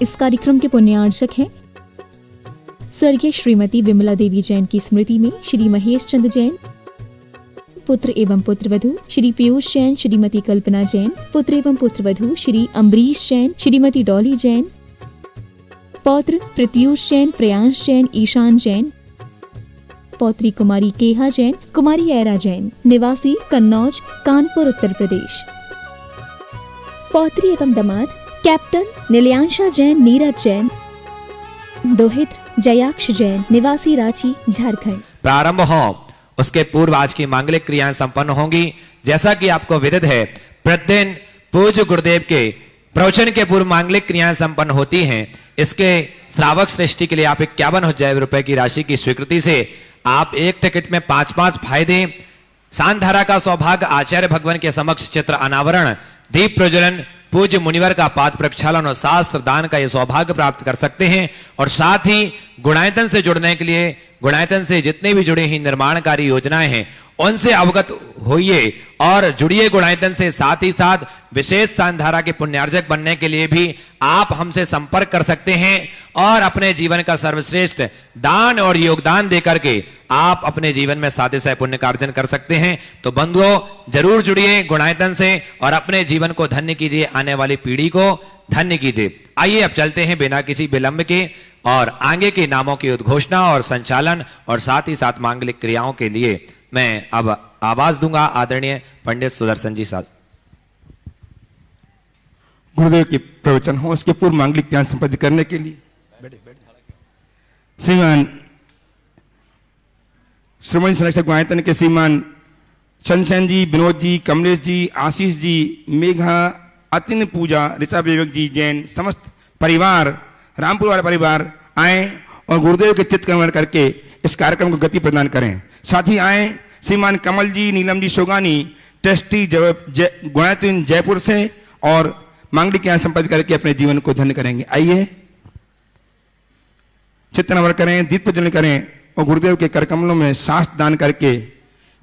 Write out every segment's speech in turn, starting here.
इस कार्यक्रम के पुण्यार्चक हैं स्वर्गीय श्रीमती विमला देवी जैन की स्मृति में श्री महेश चंद जैन, पुत्र एवं पुत्रवधू श्री पीयूष जैन, श्रीमती कल्पना जैन, पुत्र एवं पुत्रवधू श्री अम्बरीश जैन, श्रीमती डॉली जैन, पौत्र प्रत्यूष जैन, प्रयांश जैन, ईशान जैन, पौत्री कुमारी केहा जैन, कुमारी ऐरा जैन, निवासी कन्नौज, कानपुर, उत्तर प्रदेश। पौत्री एवं दामाद कैप्टन नीलयांशा जैन, नीरज जैन, दोहित्र जयाक्ष जैन, निवासी रांची, झारखंड। प्रारंभ हो उसके पूर्व आज की मांगलिक क्रियाएं संपन्न होंगी। जैसा कि आपको विदित है, प्रतिदिन पूज्य गुरुदेव के प्रवचन के पूर्व मांगलिक क्रियाएं संपन्न होती हैं। इसके श्रावक श्रेष्ठी के लिए आप 51,000 रुपए की राशि की स्वीकृति से आप एक टिकट में 5-5 फायदे, शांतधारा का सौभाग्य, आचार्य भगवान के समक्ष चित्र अनावरण, दीप प्रज्वलन, पूज्य मुनिवर का पाद प्रक्षालन और शास्त्र दान का यह सौभाग्य प्राप्त कर सकते हैं। और साथ ही गुणायतन से जुड़ने के लिए, गुणायतन से जितने भी जुड़े ही निर्माणकारी योजनाएं हैं उनसे अवगत होइए और जुड़िए गुणायतन से। साथ ही साथ विशेष शांतधारा के पुण्यार्जक बनने के लिए भी आप हमसे संपर्क कर सकते हैं और अपने जीवन का सर्वश्रेष्ठ दान और योगदान देकर के आप अपने जीवन में साधिशय पुण्य का अर्जन कर सकते हैं। तो बंधुओं, जरूर जुड़िए गुणायतन से और अपने जीवन को धन्य कीजिए, आने वाली पीढ़ी को धन्य कीजिए। आइए अब चलते हैं बिना किसी विलंब के और आगे के नामों की उद्घोषणा और संचालन और साथ ही साथ मांगलिक क्रियाओं के लिए मैं अब आवाज दूंगा आदरणीय पंडित सुदर्शन जी साहब। गुरुदेव के प्रवचन हो उसके पूर्व मांगलिक ज्ञान संपन्न करने के लिए श्रीमान श्रोमणी संरक्षक गुणायतन के श्रीमान चंदसेन जी, विनोद जी, कमलेश जी, आशीष जी, मेघा, अतिन पूजा, ऋचा विवेक जी जैन, समस्त परिवार, रामपुर वाला परिवार आए और गुरुदेव के चित्त कमल करके इस कार्यक्रम को गति प्रदान करें। साथ ही आए श्रीमान कमल जी, नीलम जी सोगानी, ट्रस्टी गुणायतन जयपुर से और मांगलिक ज्ञान संपन्न करके अपने जीवन को धन्य करेंगे। आइए चित्त नवर करें, दीप प्रज्वलन करें और गुरुदेव के कर कमलों में शास्त्र दान करके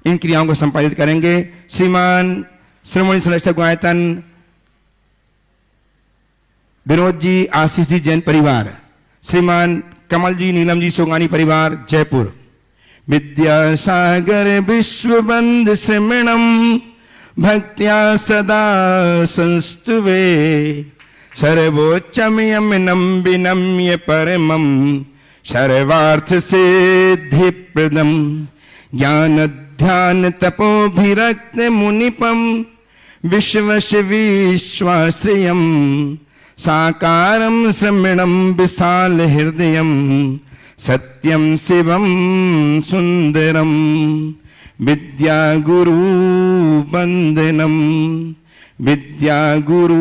इन क्रियाओं को संपादित करेंगे। श्रीमान श्रोमणी संरक्षक गुणायतन विनोद जी, आशीष जी जैन परिवार, श्रीमान कमल जी, नीलम जी सोगानी परिवार जयपुर। विद्यासागर विश्वबंध श्रमणम भक्त्या सदा संस्तुवे सर्वोच्चम यमनम विनम्य परमम सर्वार्थ सिद्धि प्रदम ज्ञान ध्यान तपोभिरक्त मुनिपम विश्वश विश्वाश्रयम साकारम श्रमणम विशाल हृदयम सत्यम शिवम सुंदरम विद्या गुरु वंदनम विद्या गुरु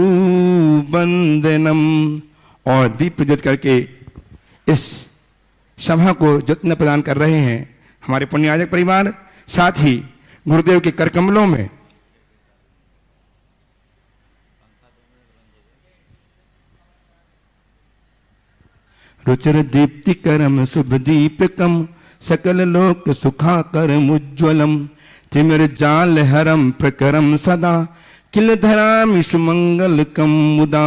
वंदनम। और दीप प्रज्वलित करके इस सभा को जत्न प्रदान कर रहे हैं हमारे पुण्यार्जक परिवार। साथ ही गुरुदेव के कर कमलों में रुचिर दीप्ति करम शुभ दीपकम सकल लोक सुखाकरम उज्ज्वलम तिमिर जाल हरम प्रकरम सदा किल धरामि सुमंगलकम मुदा।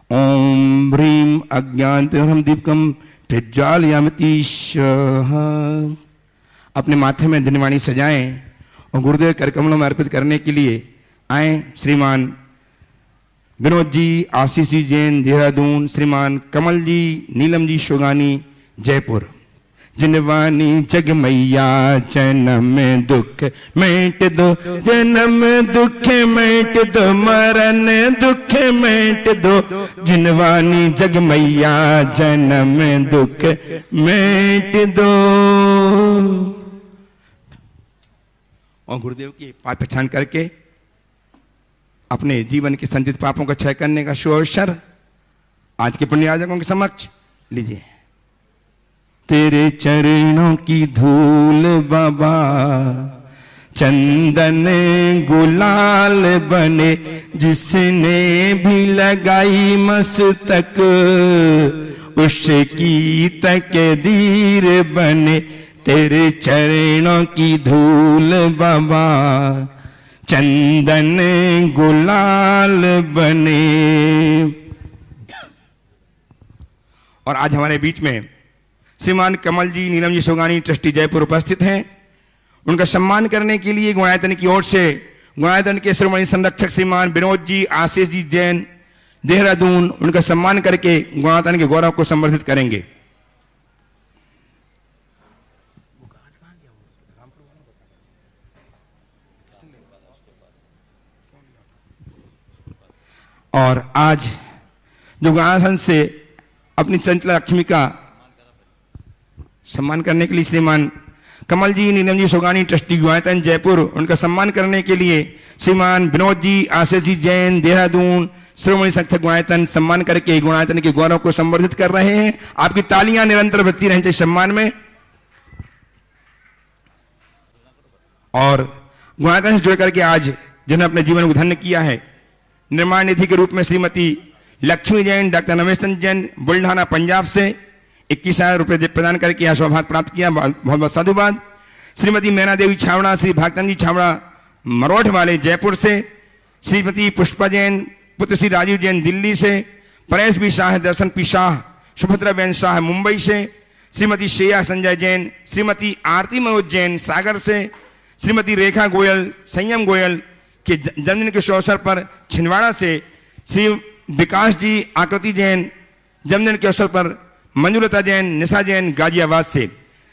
ओम ह्रीम अज्ञानतिमिरम दीपकम प्रज्वालयामिति स्वाहा। अपने माथे में धन्यवाणी सजाएं और गुरुदेव कर कमलों में अर्पित करने के लिए आए। श्रीमान विनोद जी, आशीष जी जैन देहरादून, श्रीमान कमल जी, नीलम जी शोगानी जयपुर। जिनवानी जग मैया जन्म दुख मेट दो, जन्म दुख मेट दो, मरण दुख मेट दो, जिनवानी जग मैया जन्म दुख मेट दो। और गुरुदेव की पाद पहचान करके अपने जीवन के संचित पापों का क्षय करने का शुभ अवसर आज के पुण्यार्जकों के समक्ष लीजिए। तेरे चरणों की धूल बाबा चंदन गुलाल बने, जिसने भी लगाई मस्तक उसकी तकदीर बने। तेरे चरणों की धूल बाबा चंदन गुलाल बने। और आज हमारे बीच में श्रीमान कमल जी नीलम जी सोगानी ट्रस्टी जयपुर उपस्थित हैं। उनका सम्मान करने के लिए गुणायतन की ओर से गुणायतन के शिरोमणि संरक्षक श्रीमान विनोद जी आशीष जी जैन देहरादून उनका सम्मान करके गुणायतन के गौरव को संवर्धित करेंगे। और आज जो गुणायतन से अपनी चंचला लक्ष्मी का सम्मान करने के लिए श्रीमान कमल जी नीलम जी सोगानी ट्रस्टी गुणायतन जयपुर उनका सम्मान करने के लिए श्रीमान विनोद जी आशीष जी जैन देहरादून शिरोमणि संरक्षक गुणायतन सम्मान करके गुणायतन के गौरव को संवर्धित कर रहे हैं। आपकी तालियां निरंतर बजती रहनी चाहिए सम्मान में। और गुणायतन से जुड़ करके आज जिन्होंने अपने जीवन को धन्य किया है, निर्माण निधि के रूप में श्रीमती लक्ष्मी जैन डॉक्टर नमेश जैन बुल्ढाना पंजाब से 21,000 रुपये प्रदान करके यह सौभाग्य प्राप्त किया, बहुत बहुत साधुवाद। श्रीमती मैना देवी छावड़ा श्री भागचंद जी छावड़ा मरोठ वाले जयपुर से, श्रीमती पुष्पा जैन पुत्र श्री राजीव जैन दिल्ली से, परेश बी शाह दर्शन पी शाह सुभद्रा बेन शाह मुंबई से, श्रीमती श्रेया संजय जैन श्रीमती आरती मनोज जैन सागर से, श्रीमती रेखा गोयल संयम गोयल के जन्मदिन के शुभ अवसर पर छिंदवाड़ा से, श्री विकास जी आकृति जैन जन्मदिन के अवसर पर मंजुलता जैन निशा जैन गाजियाबाद से,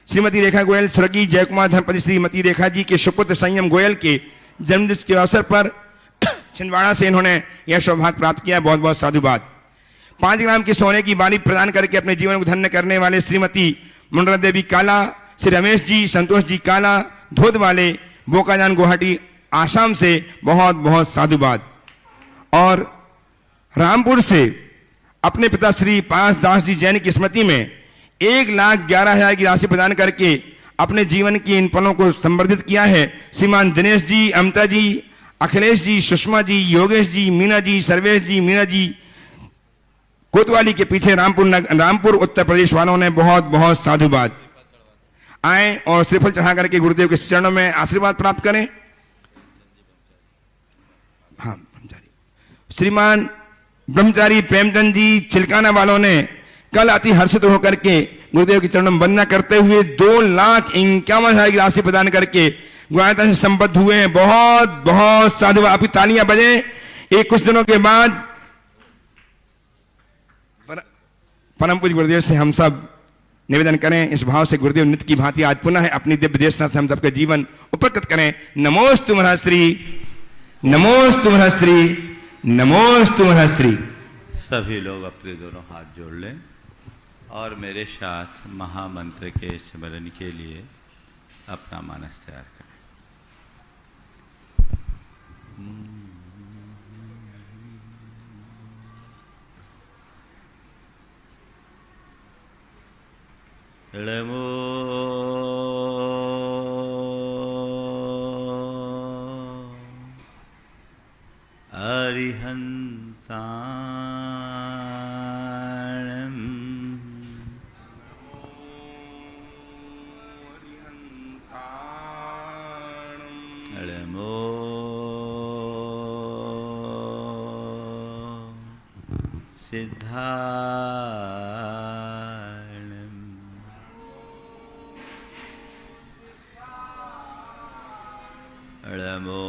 श्रीमती रेखा गोयल स्वर्गीय जयकुमार धर्मपति श्रीमती रेखा जी के सुपुत्र संयम गोयल के जन्मदिन के अवसर पर छिंदवाड़ा से इन्होंने यह सौभाग्य प्राप्त किया, बहुत बहुत साधुवाद। 5 ग्राम की सोने की बाली प्रदान करके अपने जीवन को धन्य करने वाले श्रीमती मुंडरा देवी काला, श्री रमेश जी संतोष जी काला धोध वाले बोकाजान गुवाहाटी आसाम से, बहुत बहुत साधुवाद। और रामपुर से अपने पिता श्री पास दास जी जैन की स्मृति में 1,11,000 की राशि प्रदान करके अपने जीवन की इन पलों को संवर्धित किया है श्रीमान दिनेश जी, अमता जी, अखिलेश जी, सुषमा जी, योगेश जी, मीना जी, सर्वेश जी, मीना जी कोतवाली के पीछे रामपुर उत्तर प्रदेश वालों ने, बहुत बहुत साधुवाद। आए और श्रीफल चढ़ा करके गुरुदेव के चरणों में आशीर्वाद प्राप्त करें। हाँ, श्रीमान ब्रह्मचारी प्रेमचंद जी चिलकाना वालों ने कल अति हर्षित होकर के गुरुदेव के चरणों में वंदना करते हुए 2,51,000 की राशि प्रदान करके गुणायतन से संबद्ध हुए हैं, बहुत बहुत साधु। आपकी तालियां बजे। एक कुछ दिनों के बाद परम पूज्य गुरुदेव से हम सब निवेदन करें इस भाव से, गुरुदेव नित्य की भांति आज पुनः अपनी दिव्य देशना से हम सबके जीवन उपकृत करें। नमोस्तु महर्षि, नमोस्तु महर्षि, नमोस्तु महर्षि। सभी लोग अपने दोनों हाथ जोड़ लें और मेरे साथ महामंत्र के स्मरण के लिए अपना मानस तैयार करें। नमो अरिहंताणं नमो सिद्धाणं नमो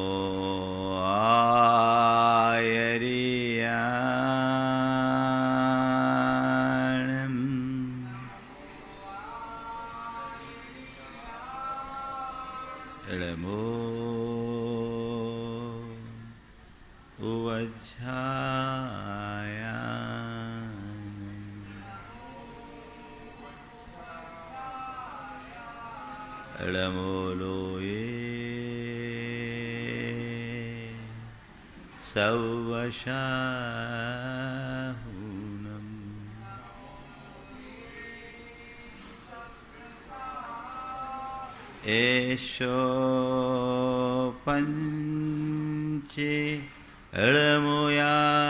आयर्याणं नमो उवज्झायां नमो लोये सवशाहुनं एषो पंचे अळमुयारो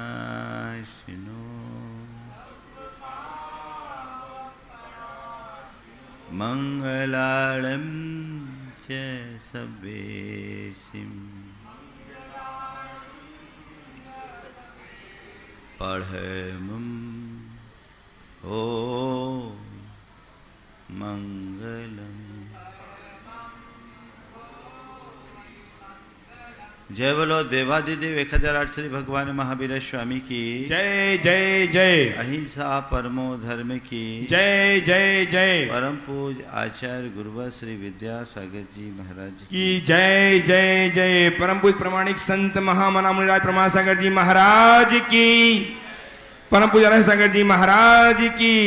सवपावपनाशिनो मंगलालम च सवेशिम पढ़मुम ओ मंगलम। जय बोलो देवादिदेव 1008 श्री भगवान महावीर स्वामी की जय जय जय। अहिंसा परमो धर्म की जय जय जय। परम पूज आचार्य गुरुवर श्री विद्यासागर जी महाराज की जय जय जय। परम पूज प्रमाणिक संत महामना मुनिराज प्रमासागर जी महाराज की, परम पूज रह सागर जी महाराज की।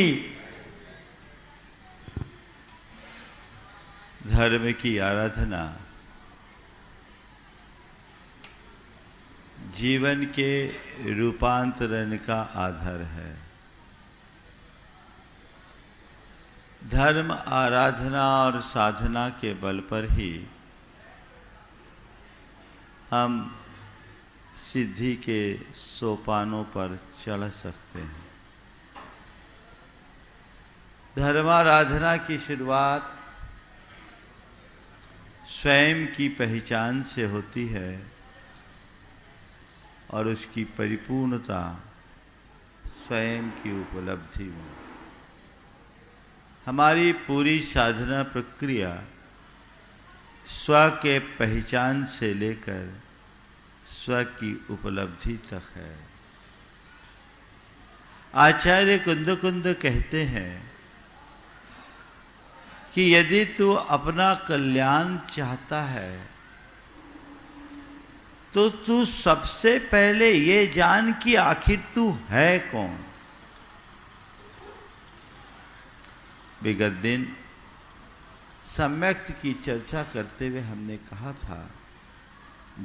धर्म की आराधना जीवन के रूपांतरण का आधार है। धर्म आराधना और साधना के बल पर ही हम सिद्धि के सोपानों पर चढ़ सकते हैं। धर्माराधना की शुरुआत स्वयं की पहचान से होती है और उसकी परिपूर्णता स्वयं की उपलब्धि में। हमारी पूरी साधना प्रक्रिया स्व के पहचान से लेकर स्व की उपलब्धि तक है। आचार्य कुंद कहते हैं कि यदि तू अपना कल्याण चाहता है तो तू सबसे पहले ये जान कि आखिर तू है कौन। विगत दिन सम्यक्त की चर्चा करते हुए हमने कहा था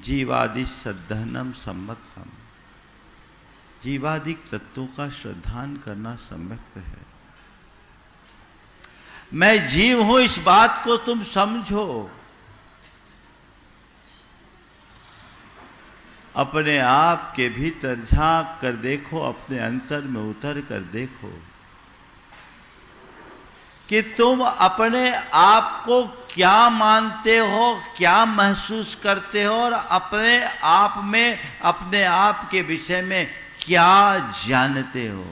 जीवादि सद्धनम सम्मतम, जीवादिक तत्वों का श्रद्धान करना सम्यक्त है। मैं जीव हूं इस बात को तुम समझो। अपने आप के भीतर झांक कर देखो, अपने अंतर में उतर कर देखो कि तुम अपने आप को क्या मानते हो, क्या महसूस करते हो और अपने आप में अपने आप के विषय में क्या जानते हो।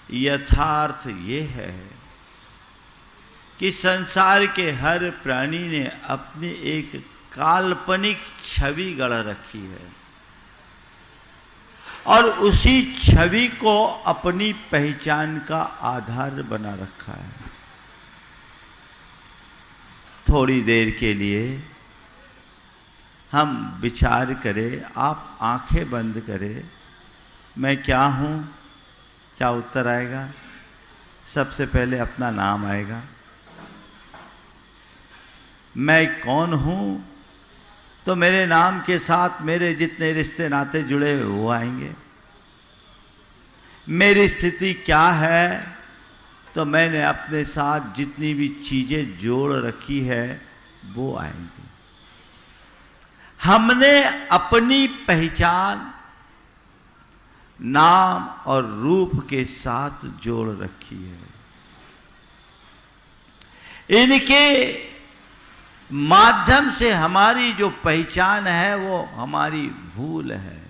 यथार्थ ये है कि संसार के हर प्राणी ने अपनी एक काल्पनिक छवि गढ़ रखी है और उसी छवि को अपनी पहचान का आधार बना रखा है। थोड़ी देर के लिए हम विचार करें, आप आंखें बंद करें, मैं क्या हूं, क्या उत्तर आएगा? सबसे पहले अपना नाम आएगा। मैं कौन हूं तो मेरे नाम के साथ मेरे जितने रिश्ते नाते जुड़े हुए वो आएंगे। मेरी स्थिति क्या है तो मैंने अपने साथ जितनी भी चीजें जोड़ रखी है वो आएंगी। हमने अपनी पहचान नाम और रूप के साथ जोड़ रखी है। इनके माध्यम से हमारी जो पहचान है वो हमारी भूल है।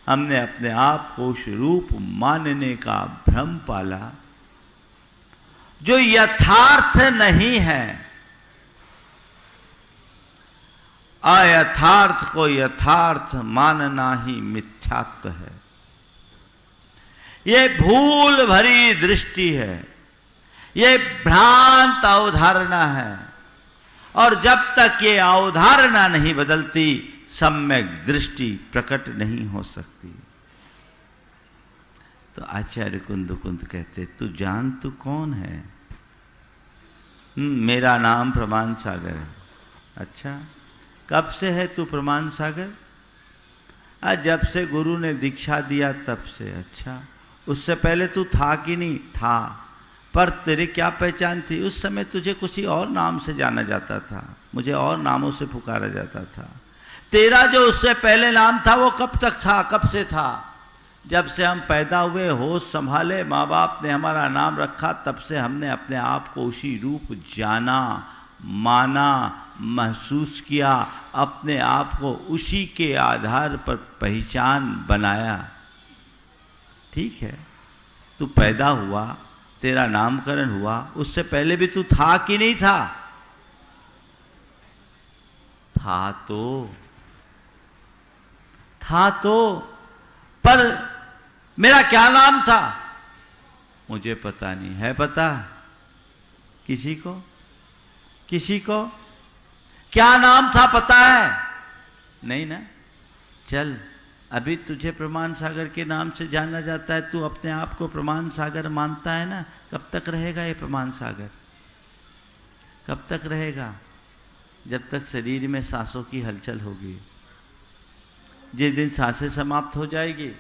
हमने अपने आप को उस रूप मानने का भ्रम पाला जो यथार्थ नहीं है। अयथार्थ को यथार्थ मानना ही मिथ्यात्व है। ये भूल भरी दृष्टि है, ये भ्रांत अवधारणा है और जब तक ये अवधारणा नहीं बदलती सम्यक दृष्टि प्रकट नहीं हो सकती। तो आचार्य कुंद कहते तू जान तू कौन है। मेरा नाम प्रमाण सागर है। अच्छा, कब से है तू प्रमाण सागर? जब से गुरु ने दीक्षा दिया तब से। अच्छा, उससे पहले तू था कि नहीं? था। पर तेरी क्या पहचान थी? उस समय तुझे कुछ ही और नाम से जाना जाता था, मुझे और नामों से पुकारा जाता था। तेरा जो उससे पहले नाम था वो कब तक था, कब से था? जब से हम पैदा हुए, होश संभाले, माँ बाप ने हमारा नाम रखा, तब से हमने अपने आप को उसी रूप जाना, माना, महसूस किया, अपने आप को उसी के आधार पर पहचान बनाया। ठीक है, तू पैदा हुआ, तेरा नामकरण हुआ, उससे पहले भी तू था कि नहीं था? था तो, पर मेरा क्या नाम था मुझे पता नहीं है। पता किसी को? किसी को क्या नाम था पता है? नहीं ना। चल, अभी तुझे प्रमाण सागर के नाम से जाना जाता है, तू अपने आप को प्रमाण सागर मानता है ना। कब तक रहेगा ये प्रमाण सागर? कब तक रहेगा? जब तक शरीर में सांसों की हलचल होगी। जिस दिन सांसें समाप्त हो जाएगी,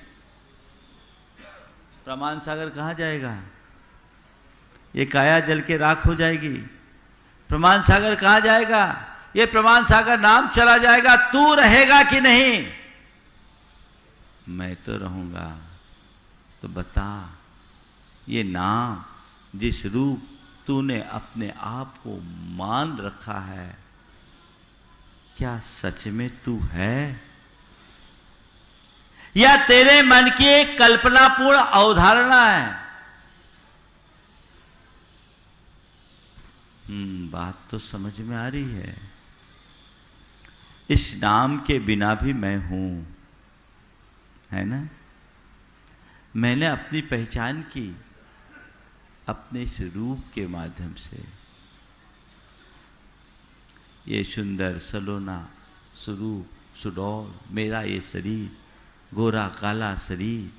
प्रमाण सागर कहाँ जाएगा? ये काया जल के राख हो जाएगी। प्रमाण सागर कहाँ जाएगा? ये प्रमाण सागर नाम चला जाएगा। तू रहेगा कि नहीं? मैं तो रहूंगा। तो बता, ये नाम, जिस रूप तूने अपने आप को मान रखा है, क्या सच में तू है, या तेरे मन की एक कल्पनापूर्ण अवधारणा है? बात तो समझ में आ रही है। इस नाम के बिना भी मैं हूं, है ना। मैंने अपनी पहचान की अपने इस रूप के माध्यम से। ये सुंदर सलोना स्वरूप, सुडौल मेरा ये शरीर, गोरा काला शरीर,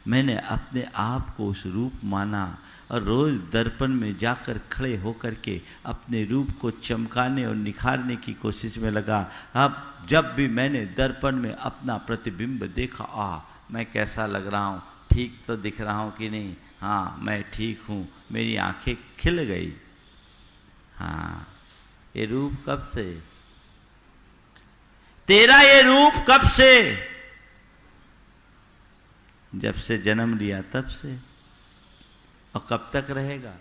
मैंने अपने आप को उस रूप माना और रोज दर्पण में जाकर खड़े होकर के अपने रूप को चमकाने और निखारने की कोशिश में लगा। अब जब भी मैंने दर्पण में अपना प्रतिबिंब देखा, मैं कैसा लग रहा हूँ, ठीक तो दिख रहा हूँ कि नहीं? हाँ, मैं ठीक हूँ। मेरी आंखें खिल गई। हाँ, ये रूप कब से? तेरा ये रूप कब से? जब से जन्म लिया तब से। और कब तक रहेगा?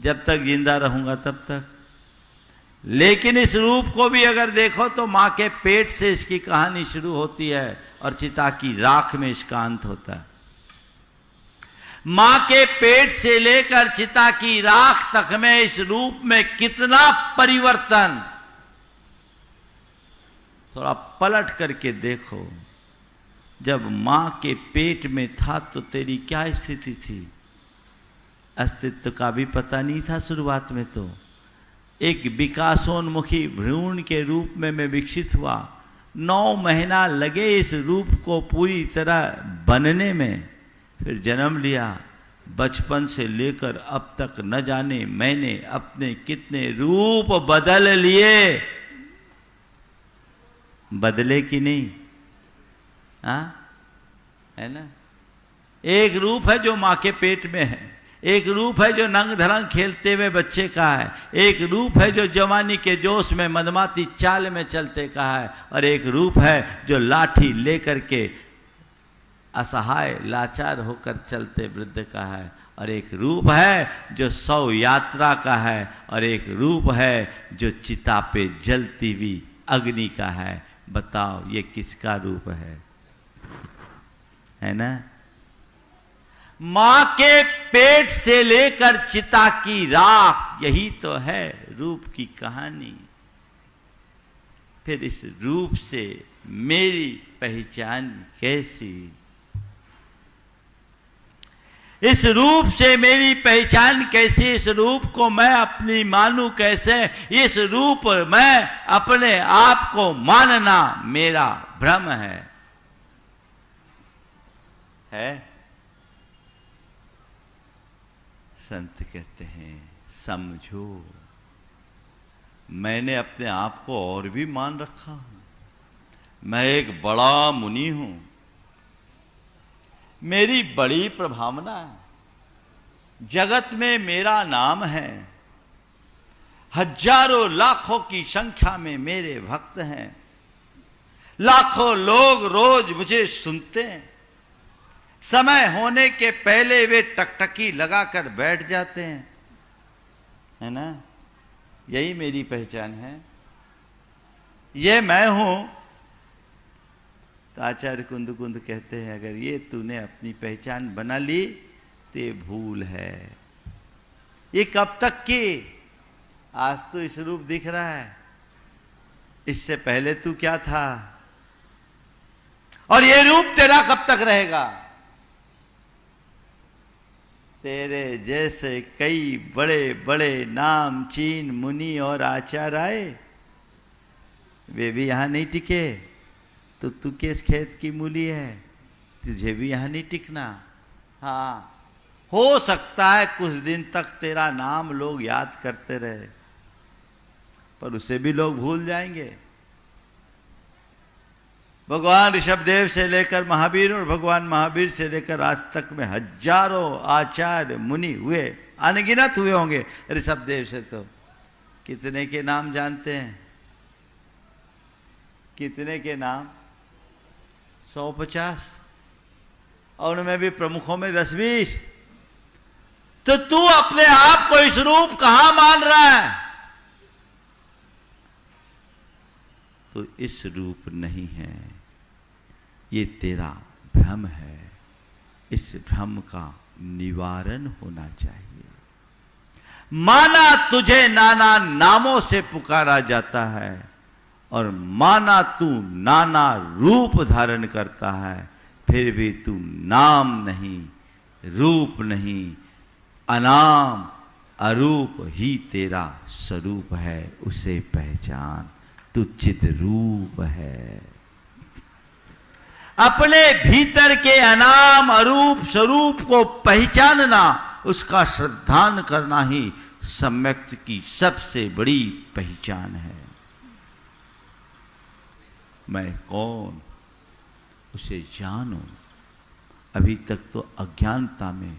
जब तक जिंदा रहूंगा तब तक। लेकिन इस रूप को भी अगर देखो तो मां के पेट से इसकी कहानी शुरू होती है और चिता की राख में इसका अंत होता है। मां के पेट से लेकर चिता की राख तक में इस रूप में कितना परिवर्तन। थोड़ा पलट करके देखो, जब मां के पेट में था तो तेरी क्या स्थिति थी? अस्तित्व का भी पता नहीं था शुरुआत में। तो एक विकासोन्मुखी भ्रूण के रूप में मैं विकसित हुआ। 9 महीना लगे इस रूप को पूरी तरह बनने में। फिर जन्म लिया। बचपन से लेकर अब तक न जाने मैंने अपने कितने रूप बदल लिए। बदले कि नहीं? है ना। एक रूप है जो मां के पेट में है, एक रूप है जो नंग धरंग खेलते हुए बच्चे का है, एक रूप है जो जवानी के जोश में मदमाती चाल में चलते का है, और एक रूप है जो लाठी लेकर के असहाय लाचार होकर चलते वृद्ध का है, और एक रूप है जो 100 यात्रा का है, और एक रूप है जो चिता पे जलती हुई अग्नि का है। बताओ ये किसका रूप है ना। मां के पेट से लेकर चिता की राख, यही तो है रूप की कहानी। फिर इस रूप से मेरी पहचान कैसी? इस रूप से मेरी पहचान कैसी? इस रूप को मैं अपनी मानूं कैसे? इस रूप में अपने आप को मानना मेरा भ्रम है। संत कहते हैं समझो, मैंने अपने आप को और भी मान रखा हूं। मैं एक बड़ा मुनि हूं, मेरी बड़ी प्रभावना है, जगत में मेरा नाम है, हजारों लाखों की संख्या में मेरे भक्त हैं, लाखों लोग रोज मुझे सुनते हैं, समय होने के पहले वे टकटकी लगाकर बैठ जाते हैं, है ना। यही मेरी पहचान है, ये मैं हूं। तो आचार्य कुंद कुंद कहते हैं, अगर ये तूने अपनी पहचान बना ली तो ये भूल है। ये कब तक की? आज तो इस रूप दिख रहा है, इससे पहले तू क्या था? और ये रूप तेरा कब तक रहेगा? तेरे जैसे कई बड़े बड़े नाम चीन मुनि और आचार्य आए, वे भी यहां नहीं टिके। तो तू किस खेत की मूली है, तुझे भी यहां नहीं टिकना। हाँ, हो सकता है कुछ दिन तक तेरा नाम लोग याद करते रहे, पर उसे भी लोग भूल जाएंगे। भगवान ऋषभदेव से लेकर महावीर और भगवान महावीर से लेकर आज तक में हजारों आचार्य मुनि हुए, अनगिनत हुए होंगे। ऋषभदेव से तो कितने के नाम जानते हैं? कितने के नाम? 150, और उनमें भी प्रमुखों में 10-20। तो तू अपने आप को इस रूप कहां मान रहा है? तो इस रूप नहीं है, ये तेरा भ्रम है। इस भ्रम का निवारण होना चाहिए। माना तुझे नाना नामों से पुकारा जाता है, और माना तू नाना रूप धारण करता है, फिर भी तू नाम नहीं, रूप नहीं, अनाम अरूप ही तेरा स्वरूप है। उसे पहचान, तू चिद रूप है। अपने भीतर के अनाम अरूप स्वरूप को पहचानना, उसका श्रद्धान करना ही सम्यक की सबसे बड़ी पहचान है। मैं कौन, उसे जानो। अभी तक तो अज्ञानता में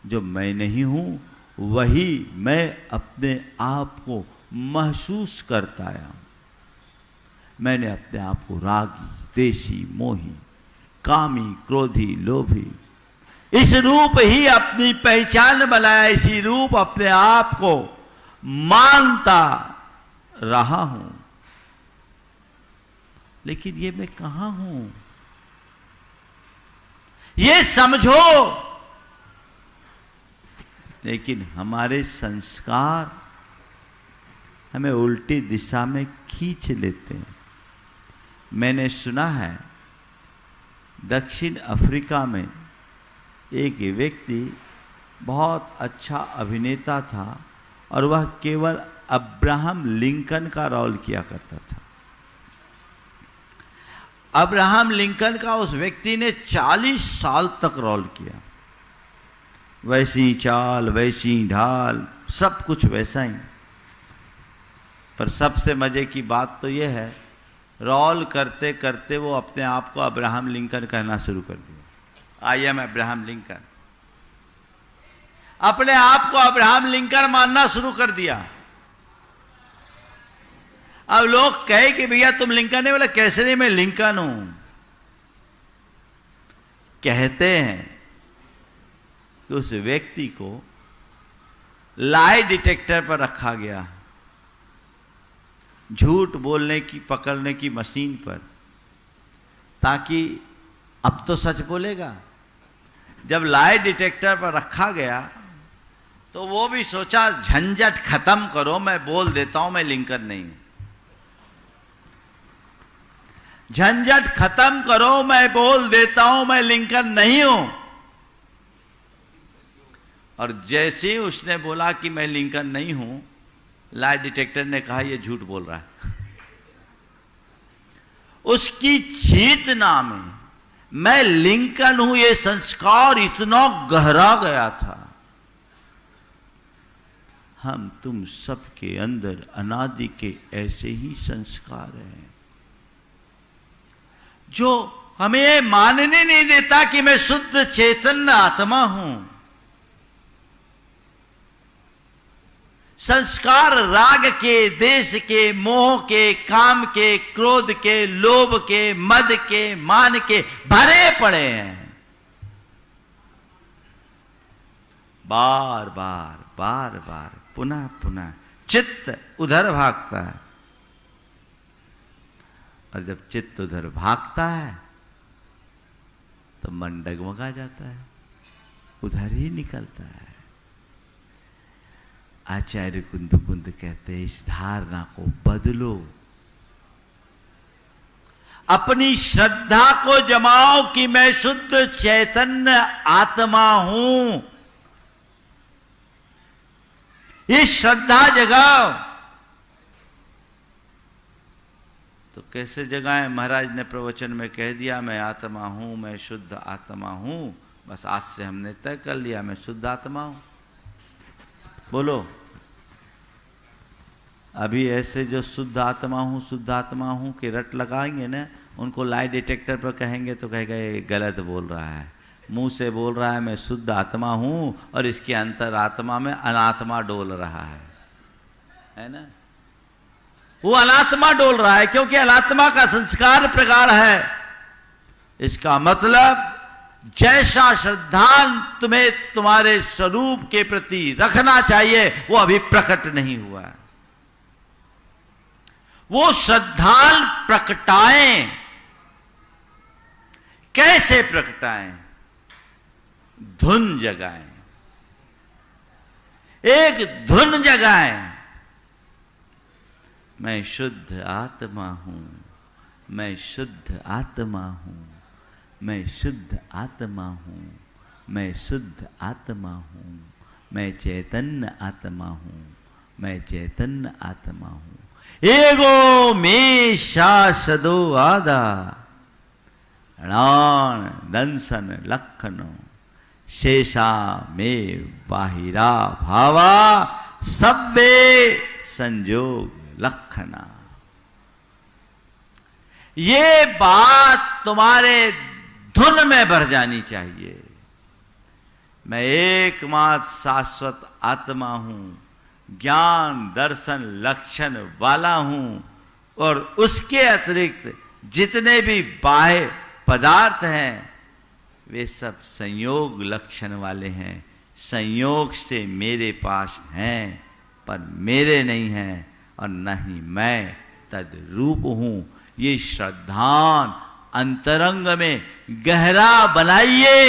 जो मैं नहीं हूं, वही मैं अपने आप को महसूस करता आया। मैंने अपने आप को रागी, द्वेषी, मोही, कामी, क्रोधी, लोभी, इस रूप ही अपनी पहचान बनाया। इसी रूप अपने आप को मानता रहा हूं। लेकिन ये मैं कहां हूं, ये समझो। लेकिन हमारे संस्कार हमें उल्टी दिशा में खींच लेते हैं। मैंने सुना है दक्षिण अफ्रीका में एक व्यक्ति बहुत अच्छा अभिनेता था, और वह केवल अब्राहम लिंकन का रोल किया करता था। अब्राहम लिंकन का उस व्यक्ति ने 40 साल तक रोल किया। वैसी चाल, वैसी ढाल, सब कुछ वैसा ही। पर सबसे मजे की बात तो यह है, रोल करते करते वो अपने आप को अब्राहम लिंकन कहना शुरू कर दिया। I am Abraham Lincoln. अपने आप को अब्राहम लिंकन मानना शुरू कर दिया। अब लोग कहे कि भैया तुम लिंकन है, बोले कैसे नहीं, मैं लिंकन हूं। कहते हैं कि उस व्यक्ति को लाई डिटेक्टर पर रखा गया, झूठ बोलने की पकड़ने की मशीन पर, ताकि अब तो सच बोलेगा। जब लाई डिटेक्टर पर रखा गया तो वो भी सोचा झंझट खत्म करो, मैं बोल देता हूं मैं लिंकन नहीं हूं। झंझट खत्म करो, मैं बोल देता हूं मैं लिंकन नहीं हूं। और जैसे ही उसने बोला कि मैं लिंकन नहीं हूं, लाई डिटेक्टर ने कहा यह झूठ बोल रहा है। उसकी चेतना में मैं लिंकन हूं यह संस्कार इतना गहरा गया था। हम तुम सबके अंदर अनादि के ऐसे ही संस्कार हैं, जो हमें यह मानने नहीं देता कि मैं शुद्ध चैतन्य आत्मा हूं। संस्कार राग के, देश के, मोह के, काम के, क्रोध के, लोभ के, मद के, मान के भरे पड़े हैं। बार बार बार बार पुनः पुनः चित्त उधर भागता है, और जब चित्त उधर भागता है तो मन डगमगा जाता है, उधर ही निकलता है। आचार्य कुंद कहते हैं इस धारणा को बदलो, अपनी श्रद्धा को जमाओ कि मैं शुद्ध चैतन्य आत्मा हूं। ये श्रद्धा जगाओ। तो कैसे जगाएं? महाराज ने प्रवचन में कह दिया मैं आत्मा हूं, मैं शुद्ध आत्मा हूं। बस आज से हमने तय कर लिया मैं शुद्ध आत्मा हूं। बोलो, अभी ऐसे जो शुद्ध आत्मा हूं के रट लगाएंगे ना, उनको लाई डिटेक्टर पर कहेंगे तो कहेगा ये गलत बोल रहा है, मुंह से बोल रहा है मैं शुद्ध आत्मा हूं और इसके अंतरात्मा में अनात्मा डोल रहा है ना? वो अनात्मा डोल रहा है क्योंकि अनात्मा का संस्कार प्रकार है। इसका मतलब जैसा श्रद्धा तुम्हें तुम्हारे स्वरूप के प्रति रखना चाहिए वो अभी प्रकट नहीं हुआ है। वो श्रद्धा प्रकटाएं। कैसे प्रकटाएं? धुन जगाएं, एक धुन जगाएं। मैं शुद्ध आत्मा हूं, मैं शुद्ध आत्मा हूं, मैं शुद्ध आत्मा हूं, मैं शुद्ध आत्मा हूं, मैं चैतन्य आत्मा हूं, मैं चैतन्य आत्मा हूं। एगो में शासदो आदा णाण दंसन लखनो शेषा में बाहिरा भावा सब्बे संजोग लखना। ये बात तुम्हारे धुन में भर जानी चाहिए। मैं एकमात्र शाश्वत आत्मा हूं, ज्ञान दर्शन लक्षण वाला हूं, और उसके अतिरिक्त जितने भी बाह्य पदार्थ हैं वे सब संयोग लक्षण वाले हैं, संयोग से मेरे पास हैं पर मेरे नहीं हैं, और न ही मैं तद रूप हूं। ये श्रद्धान अंतरंग में गहरा बनाइए।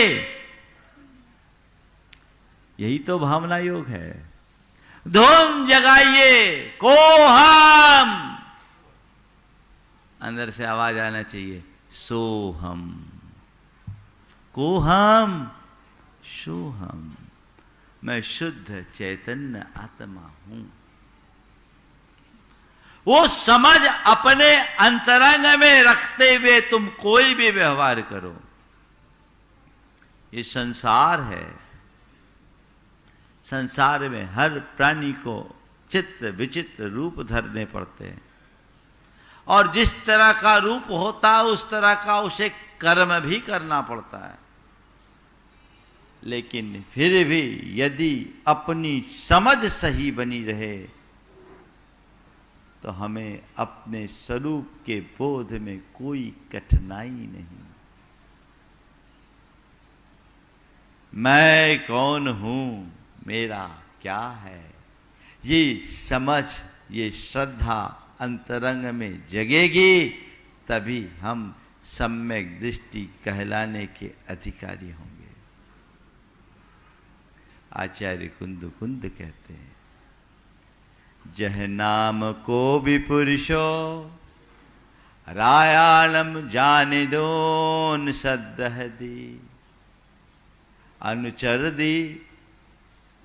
यही तो भावना योग है। धुन जगाइए, को हम अंदर से आवाज आना चाहिए, सो हम, को हम, सो हम। मैं शुद्ध चैतन्य आत्मा हूं। वो समझ अपने अंतरंग में रखते हुए तुम कोई भी व्यवहार करो। ये संसार है, संसार में हर प्राणी को चित्र विचित्र रूप धरने पड़ते हैं, और जिस तरह का रूप होता है उस तरह का उसे कर्म भी करना पड़ता है। लेकिन फिर भी यदि अपनी समझ सही बनी रहे तो हमें अपने स्वरूप के बोध में कोई कठिनाई नहीं। मैं कौन हूं, मेरा क्या है, ये समझ, ये श्रद्धा अंतरंग में जगेगी, तभी हम सम्यक दृष्टि कहलाने के अधिकारी होंगे। आचार्य कुंद कहते हैं, जह नाम को भी पुरुषो रायाणम जाने दोन सद्दह दी, अनुचर दी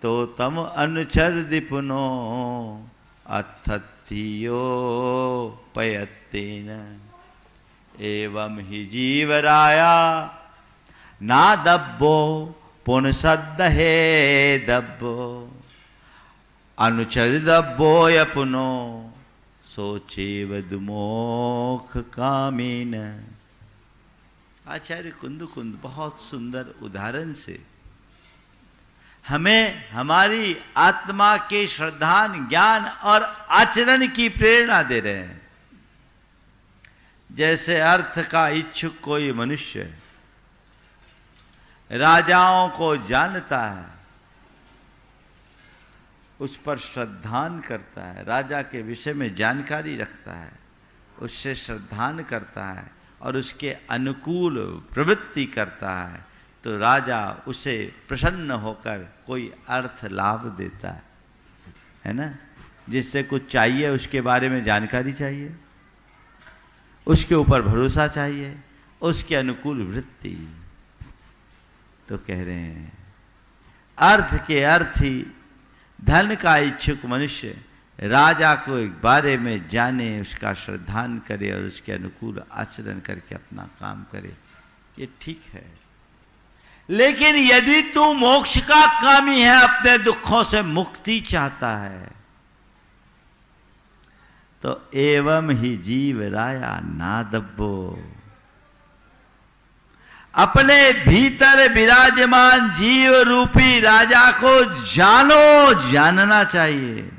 तो तम अनुचर दी पुनो अथत्थियो पयत्तेन, एवं ही जीवराया ना दब्बो पुन सद्दहे दब्बो, अनुचर दब्बो यपुनो सोचेव दुमोख कामीन। आचार्य कुंद बहुत सुंदर उदाहरण से हमें हमारी आत्मा के श्रद्धान ज्ञान और आचरण की प्रेरणा दे रहे हैं। जैसे अर्थ का इच्छुक कोई मनुष्य राजाओं को जानता है, उस पर श्रद्धान करता है, राजा के विषय में जानकारी रखता है, उससे श्रद्धान करता है और उसके अनुकूल प्रवृत्ति करता है, तो राजा उसे प्रसन्न होकर कोई अर्थ लाभ देता है ना। जिससे कुछ चाहिए, उसके बारे में जानकारी चाहिए, उसके ऊपर भरोसा चाहिए, उसके अनुकूल वृत्ति। तो कह रहे हैं अर्थ के अर्थी धन का इच्छुक मनुष्य राजा को एक बारे में जाने, उसका श्रद्धान करे और उसके अनुकूल आचरण करके अपना काम करे, ये ठीक है। लेकिन यदि तू मोक्ष का कामी है, अपने दुखों से मुक्ति चाहता है, तो एवं ही जीव राया ना दब्बो। अपने भीतर विराजमान जीव रूपी राजा को जानो, जानना चाहिए।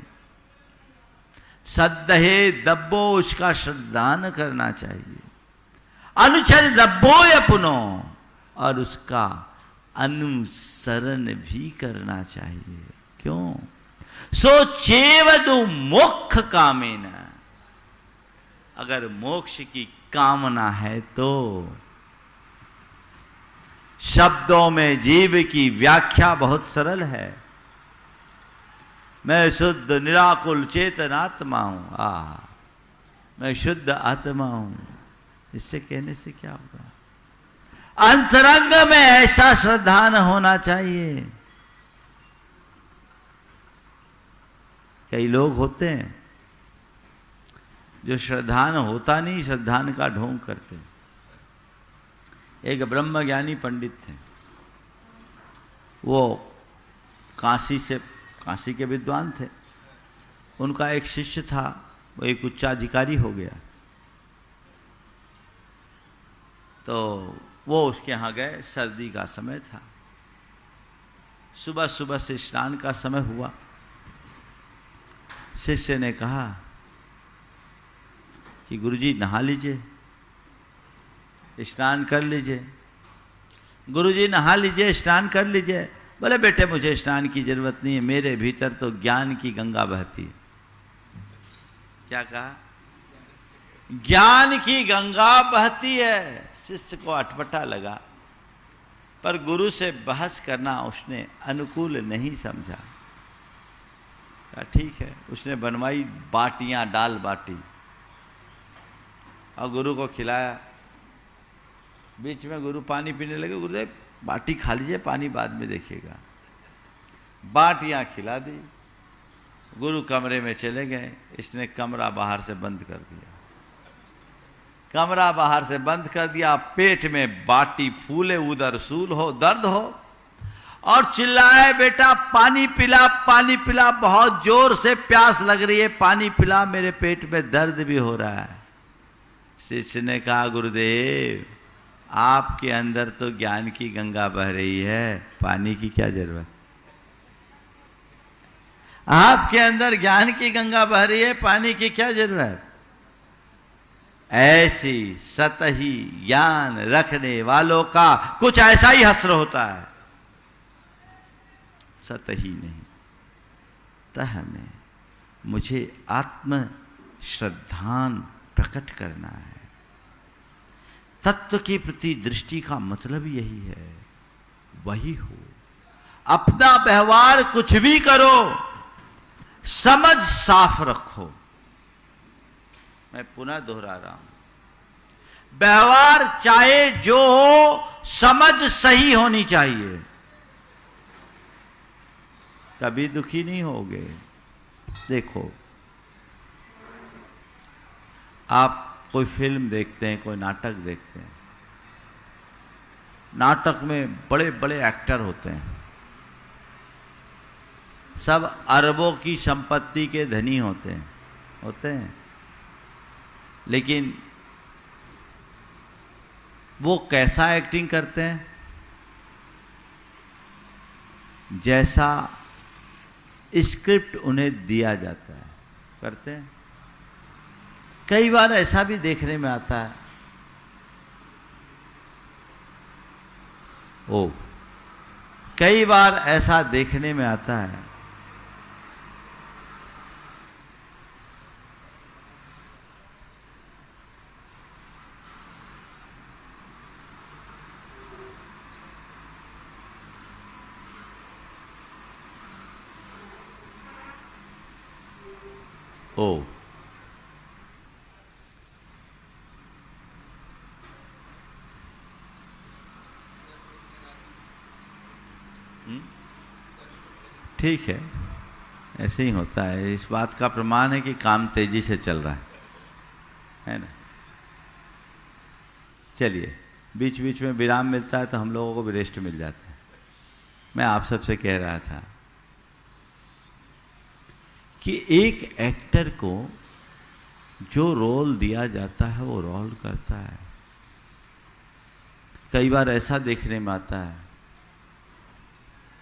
सद्दहे दब्बो, उसका श्रद्धान करना चाहिए। अनुचर दब्बो अपनो, और उसका अनुसरण भी करना चाहिए। क्यों? सो चेवदु मोक्ष कामेन, अगर मोक्ष की कामना है तो शब्दों में जीव की व्याख्या बहुत सरल है। मैं शुद्ध निराकुल चेतन आत्मा हूं। मैं शुद्ध आत्मा हूं, इससे कहने से क्या होगा? अंतरंग में ऐसा श्रद्धान होना चाहिए। कई लोग होते हैं जो श्रद्धान होता नहीं, श्रद्धान का ढोंग करते। एक ब्रह्मज्ञानी पंडित थे, वो काशी के विद्वान थे। उनका एक शिष्य था, वो एक उच्चाधिकारी हो गया। तो वो उसके यहाँ गए, सर्दी का समय था, सुबह सुबह से स्नान का समय हुआ। शिष्य ने कहा कि गुरुजी नहा लीजिए, स्नान कर लीजिए। गुरुजी नहा लीजिए, स्नान कर लीजिए। बोले बेटे मुझे स्नान की जरूरत नहीं है, मेरे भीतर तो ज्ञान की गंगा बहती है। क्या कहा? ज्ञान की गंगा बहती है। शिष्य को अटपटा लगा, पर गुरु से बहस करना उसने अनुकूल नहीं समझा। ठीक है, उसने बनवाई बाटियां, दाल बाटी, और गुरु को खिलाया। बीच में गुरु पानी पीने लगे। गुरुदेव बाटी खा लीजिए, पानी बाद में देखिएगा। बाटियां खिला दी। गुरु कमरे में चले गए। इसने कमरा बाहर से बंद कर दिया। कमरा बाहर से बंद कर दिया। पेट में बाटी फूले, उधर सूल हो, दर्द हो, और चिल्लाए बेटा पानी पिला, पानी पिला, बहुत जोर से प्यास लग रही है, पानी पिला, मेरे पेट में दर्द भी हो रहा है। शिष्य ने कहा गुरुदेव आपके अंदर तो ज्ञान की गंगा बह रही है, पानी की क्या जरूरत? आपके अंदर ज्ञान की गंगा बह रही है, पानी की क्या जरूरत? ऐसी सतही ज्ञान रखने वालों का कुछ ऐसा ही हश्र होता है। सतही नहीं, तह में मुझे आत्म श्रद्धान प्रकट करना है। तत्व के प्रति दृष्टि का मतलब यही है, वही हो। अपना व्यवहार कुछ भी करो, समझ साफ रखो। मैं पुनः दोहरा रहा हूं, व्यवहार चाहे जो हो, समझ सही होनी चाहिए, कभी दुखी नहीं होगे। देखो, आप कोई फिल्म देखते हैं, कोई नाटक देखते हैं, नाटक में बड़े बड़े एक्टर होते हैं, सब अरबों की संपत्ति के धनी होते हैं, लेकिन वो कैसा एक्टिंग करते हैं? जैसा स्क्रिप्ट उन्हें दिया जाता है करते हैं। कई बार ऐसा भी देखने में आता है, कई बार ऐसा देखने में आता है ओ। ठीक है, ऐसे ही होता है। इस बात का प्रमाण है कि काम तेजी से चल रहा है ना। चलिए, बीच बीच में विराम मिलता है तो हम लोगों को भी रेस्ट मिल जाता है। मैं आप सबसे कह रहा था कि एक एक्टर को जो रोल दिया जाता है वो रोल करता है। कई बार ऐसा देखने में आता है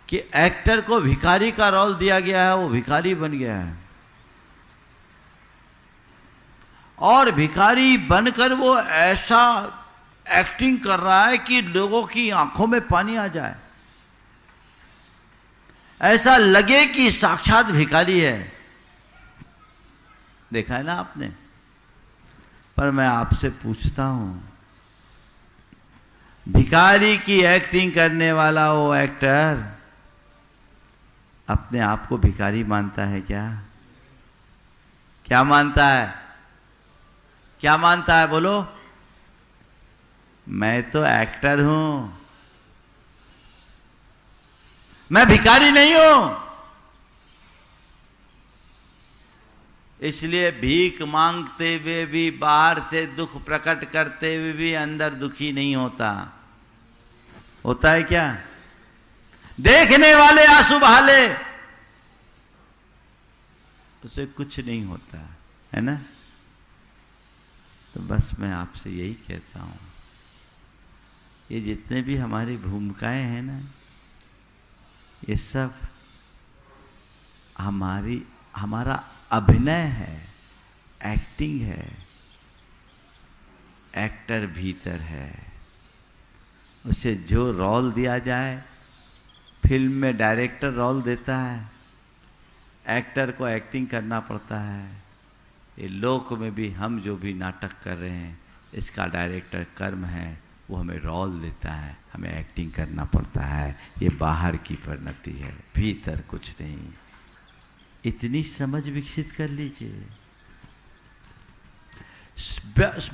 कि एक्टर को भिखारी का रोल दिया गया है, वो भिखारी बन गया है, और भिखारी बनकर वो ऐसा एक्टिंग कर रहा है कि लोगों की आंखों में पानी आ जाए, ऐसा लगे कि साक्षात भिखारी है। देखा है ना आपने? पर मैं आपसे पूछता हूं, भिखारी की एक्टिंग करने वाला वो एक्टर अपने आप को भिखारी मानता है क्या? क्या मानता है? क्या मानता है? बोलो। मैं तो एक्टर हूं, मैं भिखारी नहीं हूं। इसलिए भीख मांगते हुए भी, बाहर से दुख प्रकट करते हुए भी अंदर दुखी नहीं होता। होता है क्या? देखने वाले आंसू बहा ले, उसे कुछ नहीं होता है ना। तो बस मैं आपसे यही कहता हूं, ये जितने भी हमारी भूमिकाएं हैं ना, ये सब हमारा अभिनय है, एक्टिंग है। एक्टर भीतर है, उसे जो रोल दिया जाए, फिल्म में डायरेक्टर रोल देता है, एक्टर को एक्टिंग करना पड़ता है। ये लोक में भी हम जो भी नाटक कर रहे हैं, इसका डायरेक्टर कर्म है, वो हमें रोल देता है, हमें एक्टिंग करना पड़ता है। ये बाहर की परिणति है, भीतर कुछ नहीं। इतनी समझ विकसित कर लीजिए।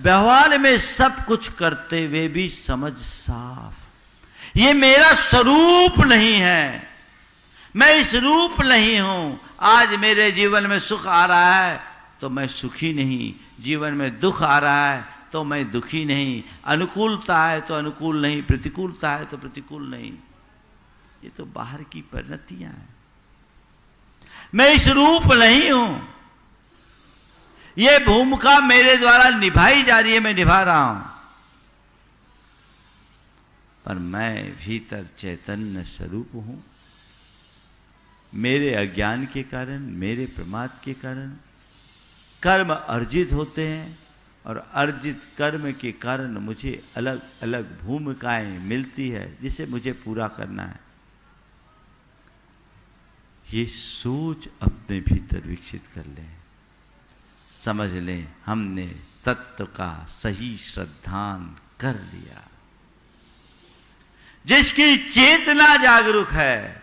व्यवहार में सब कुछ करते हुए भी समझ साफ, ये मेरा स्वरूप नहीं है, मैं इस रूप नहीं हूं। आज मेरे जीवन में सुख आ रहा है तो मैं सुखी नहीं, जीवन में दुख आ रहा है तो मैं दुखी नहीं, अनुकूलता है तो अनुकूल नहीं, प्रतिकूलता है तो प्रतिकूल नहीं। ये तो बाहर की परिणतियां हैं। मैं इस रूप नहीं हूं, ये भूमिका मेरे द्वारा निभाई जा रही है, मैं निभा रहा हूं, पर मैं भीतर चैतन्य स्वरूप हूं। मेरे अज्ञान के कारण, मेरे प्रमाद के कारण कर्म अर्जित होते हैं, और अर्जित कर्म के कारण मुझे अलग अलग भूमिकाएं मिलती है जिसे मुझे पूरा करना है। ये सोच अपने भीतर विकसित कर लें, समझ लें हमने तत्व का सही श्रद्धान कर लिया। जिसकी चेतना जागरूक है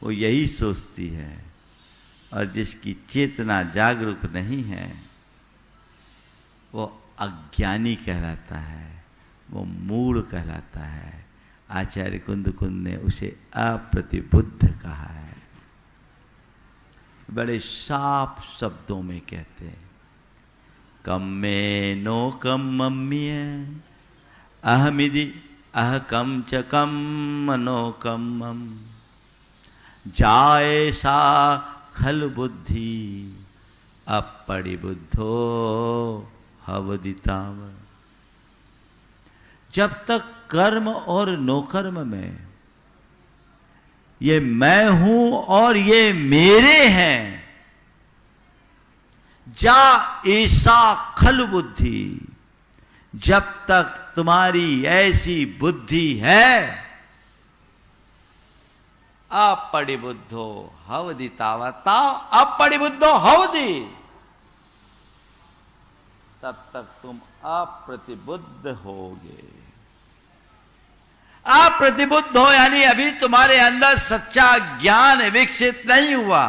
वो यही सोचती है, और जिसकी चेतना जागरूक नहीं है वो अज्ञानी कहलाता है, वो मूढ़ कहलाता है। आचार्य कुंद ने उसे अप्रतिबुद्ध कहा है। बड़े साफ शब्दों में कहते हैं, कम्मे नो कम मम्मीय अहमिदि अहकम च कम नो कम जाए सा खल बुद्धि अपरिबुद्धो हवदिताव। जब तक कर्म और नोकर्म में ये मैं हूं और ये मेरे हैं, जा ऐसा खल बुद्धि, जब तक तुम्हारी ऐसी बुद्धि है, अपरिबुद्धो हवदि तावता, अपरिबुद्धो हवदि, तब तक तुम अप्रतिबुद्ध होगे। अप्रतिबुद्ध हो यानी अभी तुम्हारे अंदर सच्चा ज्ञान विकसित नहीं हुआ।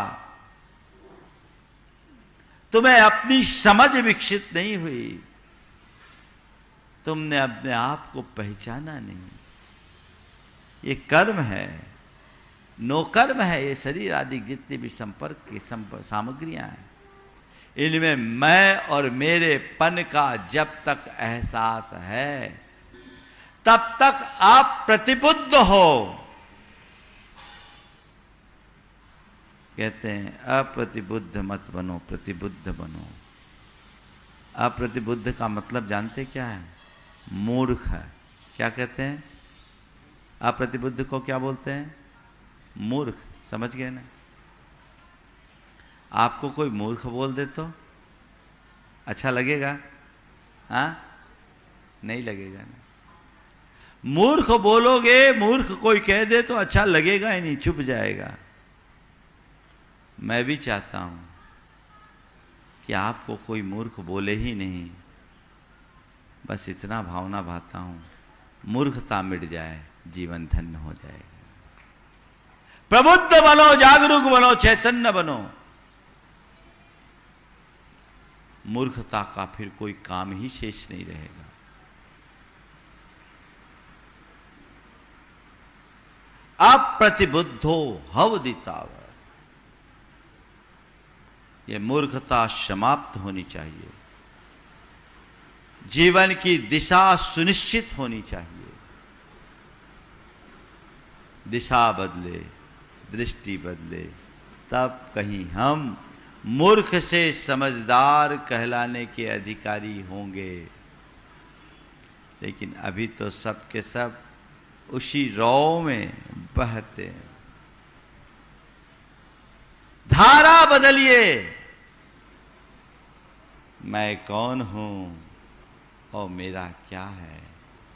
तुम्हें अपनी समझ विकसित नहीं हुई, तुमने अपने आप को पहचाना नहीं। ये कर्म है, नो कर्म है। ये शरीर आदि जितनी भी संपर्क की सामग्रियां हैं, इनमें मैं और मेरे पन का जब तक एहसास है, तब तक आप प्रतिबुद्ध हो। कहते हैं अप्रतिबुद्ध मत बनो, प्रतिबुद्ध बनो। अप्रतिबुद्ध का मतलब जानते क्या है? मूर्ख है। क्या कहते हैं? अप्रतिबुद्ध को क्या बोलते हैं? मूर्ख। समझ गए ना? आपको कोई मूर्ख बोल दे तो अच्छा लगेगा? हाँ, नहीं लगेगा ना। मूर्ख बोलोगे, मूर्ख कोई कह दे तो अच्छा लगेगा ही नहीं, चुप जाएगा। मैं भी चाहता हूं कि आपको कोई मूर्ख बोले ही नहीं, बस इतना भावना भाता हूं, मूर्खता मिट जाए, जीवन धन्य हो जाएगा। प्रबुद्ध बनो, जागरूक बनो, चैतन्य बनो। मूर्खता का फिर कोई काम ही शेष नहीं रहेगा। अप्रतिबुद्धो हवदिताव। ये मूर्खता समाप्त होनी चाहिए। जीवन की दिशा सुनिश्चित होनी चाहिए। दिशा बदले, दृष्टि बदले, तब कहीं हम मूर्ख से समझदार कहलाने के अधिकारी होंगे। लेकिन अभी तो सब के सब उसी रौ में बहते हैं। धारा बदलिए। मैं कौन हूं और मेरा क्या है,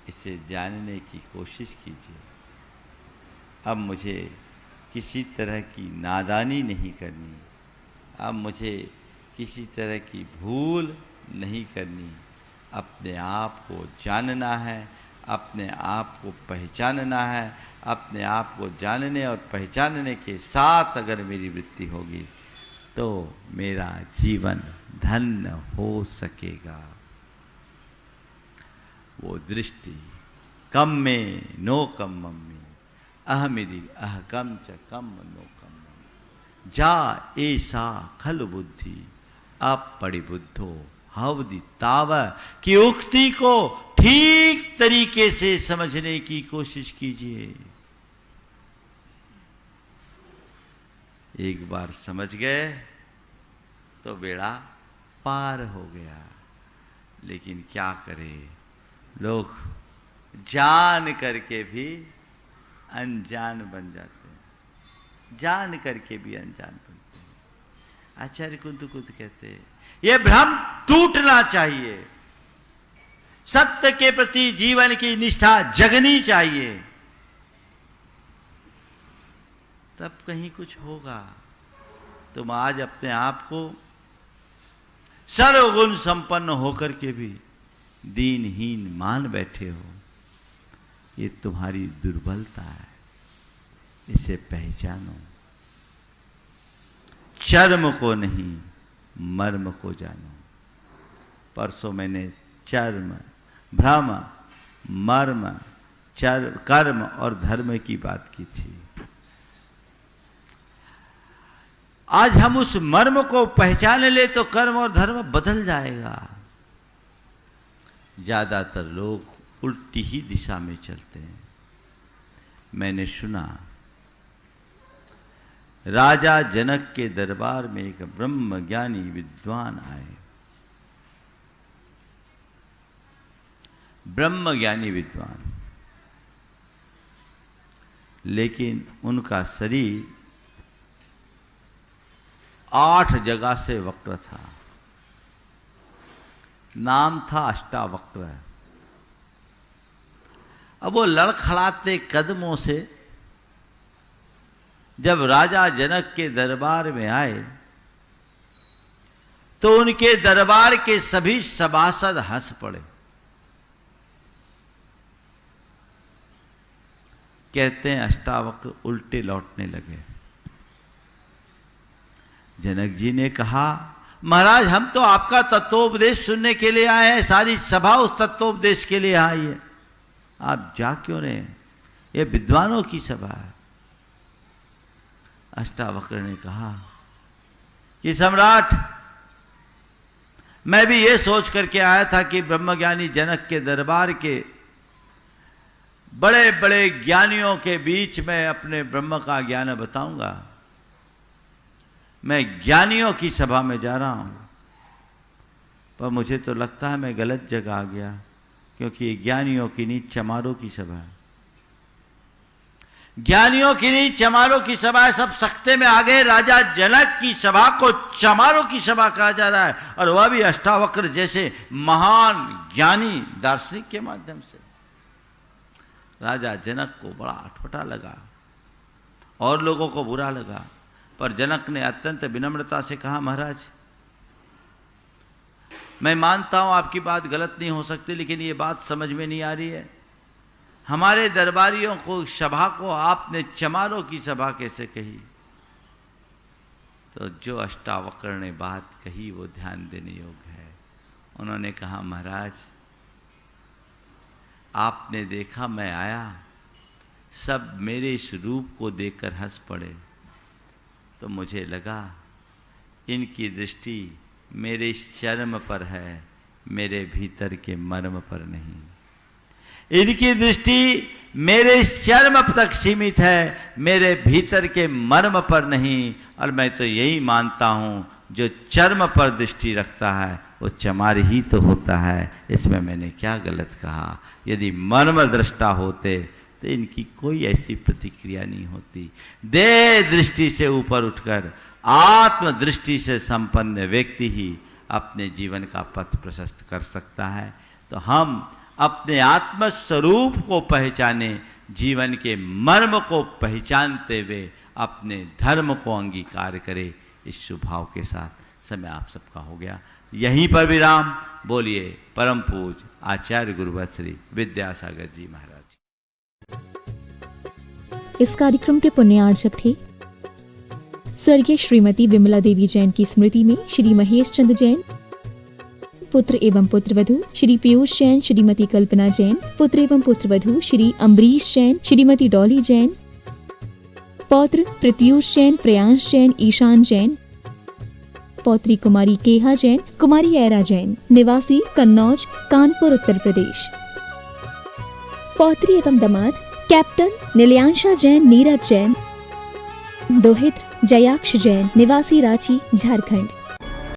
इसे जानने की कोशिश कीजिए। अब मुझे किसी तरह की नादानी नहीं करनी, अब मुझे किसी तरह की भूल नहीं करनी। अपने आप को जानना है, अपने आप को पहचानना है। अपने आप को जानने और पहचानने के साथ अगर मेरी वृत्ति होगी तो मेरा जीवन धन्य हो सकेगा। वो दृष्टि कम में नो कम में, अहमिदी अहकम च कम नो कम, जा ऐसा खल बुद्धि अपरिबुद्धो हवदि ताव की उक्ति को ठीक तरीके से समझने की कोशिश कीजिए। एक बार समझ गए तो बेड़ा पार हो गया। लेकिन क्या करें, लोग जान करके भी अनजान बन जाते हैं, जान करके भी अनजान बनते हैं। आचार्य कुंत कहते हैं ये भ्रम टूटना चाहिए। सत्य के प्रति जीवन की निष्ठा जगनी चाहिए, तब कहीं कुछ होगा। तुम आज अपने आप को सर्वगुण संपन्न होकर के भी दीनहीन मान बैठे हो, ये तुम्हारी दुर्बलता है। इसे पहचानो। चर्म को नहीं, मर्म को जानो। परसों मैंने चर्म, भ्रम, मर्म, कर्म और धर्म की बात की थी। आज हम उस मर्म को पहचान ले तो कर्म और धर्म बदल जाएगा। ज्यादातर लोग उल्टी ही दिशा में चलते हैं। मैंने सुना राजा जनक के दरबार में एक ब्रह्मज्ञानी विद्वान आए। ब्रह्मज्ञानी विद्वान, लेकिन उनका शरीर 8 जगह से वक्र था। नाम था अष्टावक्र। अब वो लड़खड़ाते कदमों से जब राजा जनक के दरबार में आए तो उनके दरबार के सभी सभासद हंस पड़े। कहते हैं अष्टावक्र उल्टे लौटने लगे। जनक जी ने कहा महाराज हम तो आपका तत्वोपदेश सुनने के लिए आए हैं, सारी सभा उस तत्वोपदेश के लिए आई है, आप जा क्यों रहे हैं? ये विद्वानों की सभा है। अष्टावक्र ने कहा कि सम्राट, मैं भी ये सोच करके आया था कि ब्रह्मज्ञानी जनक के दरबार के बड़े बड़े ज्ञानियों के बीच में अपने ब्रह्म का ज्ञान बताऊंगा। मैं ज्ञानियों की सभा में जा रहा हूं, पर मुझे तो लगता है मैं गलत जगह आ गया, क्योंकि ये ज्ञानियों की नहीं चमारों की सभा है। ज्ञानियों की नहीं चमारों की सभा है। सब सख्ते में आ गए। राजा जनक की सभा को चमारों की सभा कहा जा रहा है, और वह भी अष्टावक्र जैसे महान ज्ञानी दार्शनिक के माध्यम से। राजा जनक को बड़ा अटपटा लगा और लोगों को बुरा लगा, पर जनक ने अत्यंत विनम्रता से कहा, महाराज मैं मानता हूं आपकी बात गलत नहीं हो सकती, लेकिन ये बात समझ में नहीं आ रही है। हमारे दरबारियों को सभा को आपने चमारों की सभा कैसे कही? तो जो अष्टावक्र ने बात कही वो ध्यान देने योग्य है। उन्होंने कहा, महाराज आपने देखा मैं आया, सब मेरे इस रूप को देखकर हंस पड़े, तो मुझे लगा इनकी दृष्टि मेरे इस चर्म पर है, मेरे भीतर के मर्म पर नहीं। इनकी दृष्टि मेरे इस चर्म तक सीमित है, मेरे भीतर के मर्म पर नहीं। और मैं तो यही मानता हूं, जो चर्म पर दृष्टि रखता है वो चमार ही तो होता है। इसमें मैंने क्या गलत कहा? यदि मर्म दृष्टा होते तो इनकी कोई ऐसी प्रतिक्रिया नहीं होती। देह दृष्टि से ऊपर उठकर आत्म दृष्टि से संपन्न व्यक्ति ही अपने जीवन का पथ प्रशस्त कर सकता है। तो हम अपने आत्म स्वरूप को पहचाने, जीवन के मर्म को पहचानते हुए अपने धर्म को अंगीकार करें। इस शुभाव के साथ समय आप सबका हो गया। यहीं पर विराम। बोलिए परम पूज आचार्य गुरुवर श्री विद्यासागर जी महाराज। इस कार्यक्रम के पुण्यार्चक थे स्वर्गीय श्रीमती विमला देवी जैन की स्मृति में श्री महेश चंद्र जैन, पुत्र एवं पुत्रवधू श्री पीयूष जैन, श्रीमती कल्पना जैन, पुत्र एवं पुत्रवधू श्री अम्बरीश जैन, श्रीमती डॉली जैन, पौत्र प्रत्यूष जैन, प्रयांश जैन, ईशान जैन, पौत्री कुमारी केहा जैन, कुमारी ऐरा जैन, निवासी कन्नौज, कानपुर, उत्तर प्रदेश। पौत्री एवं दामाद कैप्टन नीलियांशा जैन, नीरज जैन, दोहित्र जयाक्ष जैन, निवासी रांची, झारखंड।